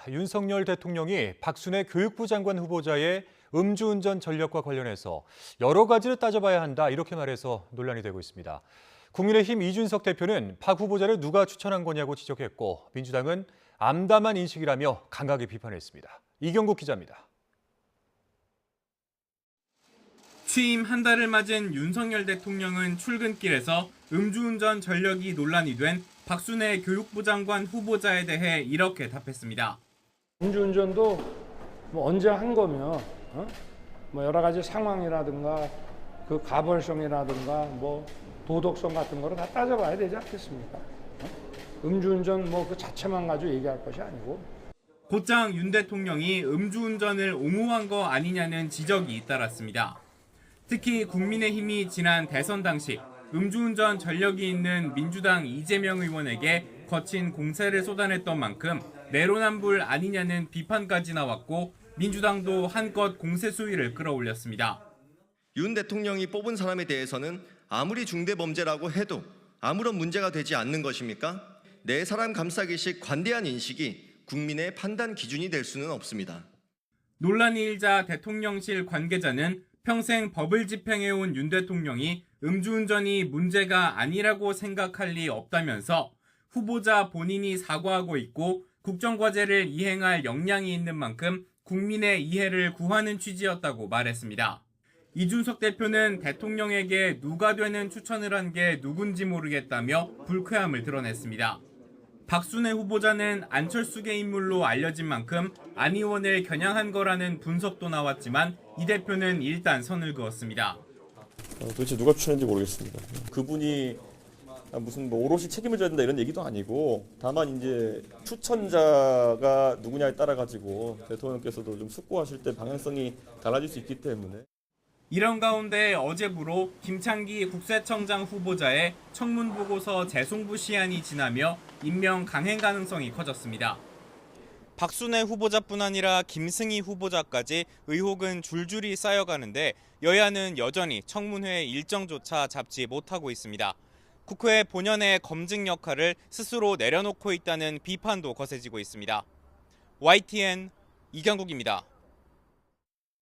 윤석열 대통령이 박순애 교육부 장관 후보자의 음주운전 전력과 관련해서 여러 가지를 따져봐야 한다 이렇게 말해서 논란이 되고 있습니다. 국민의힘 이준석 대표는 박 후보자를 누가 추천한 거냐고 지적했고 민주당은 암담한 인식이라며 강하게 비판했습니다. 이경국 기자입니다. 취임 한 달을 맞은 윤석열 대통령은 출근길에서 음주운전 전력이 논란이 된 박순애 교육부 장관 후보자에 대해 이렇게 답했습니다. 음주운전도 뭐 언제 한 거면 뭐 여러 가지 상황이라든가 그 가벌성이라든가 뭐 도덕성 같은 거를 다 따져봐야 되지 않겠습니까? 음주운전 뭐 그 자체만 가지고 얘기할 것이 아니고. 곧장 윤 대통령이 음주운전을 옹호한 거 아니냐는 지적이 잇따랐습니다. 특히 국민의힘이 지난 대선 당시 음주운전 전력이 있는 민주당 이재명 의원에게 거친 공세를 쏟아냈던 만큼 내로남불 아니냐는 비판까지 나왔고 민주당도 한껏 공세 수위를 끌어올렸습니다. 윤 대통령이 뽑은 사람에 대해서는 아무리 중대범죄라고 해도 아무런 문제가 되지 않는 것입니까? 내 사람 감싸기식 관대한 인식이 국민의 판단 기준이 될 수는 없습니다. 논란이 일자 대통령실 관계자는 평생 법을 집행해온 윤 대통령이 음주운전이 문제가 아니라고 생각할 리 없다면서 후보자 본인이 사과하고 있고 국정과제를 이행할 역량이 있는 만큼 국민의 이해를 구하는 취지였다고 말했습니다. 이준석 대표는 대통령에게 누가 되는 추천을 한 게 누군지 모르겠다며 불쾌함을 드러냈습니다. 박순애 후보자는 안철수계 인물로 알려진 만큼 안 의원을 겨냥한 거라는 분석도 나왔지만 이 대표는 일단 선을 그었습니다. 도대체 누가 추천했는지 모르겠습니다. 그분이 무슨 뭐 오롯이 책임을 져야 된다 이런 얘기도 아니고 다만 이제 추천자가 누구냐에 따라 가지고 대통령께서도 좀 숙고하실 때 방향성이 달라질 수 있기 때문에. 이런 가운데 어제부로 김창기 국세청장 후보자의 청문보고서 재송부 시한이 지나며 임명 강행 가능성이 커졌습니다. 박순애 후보자뿐 아니라 김승희 후보자까지 의혹은 줄줄이 쌓여가는데 여야는 여전히 청문회 일정조차 잡지 못하고 있습니다. 국회 본연의 검증 역할을 스스로 내려놓고 있다는 비판도 거세지고 있습니다. YTN 이경국입니다.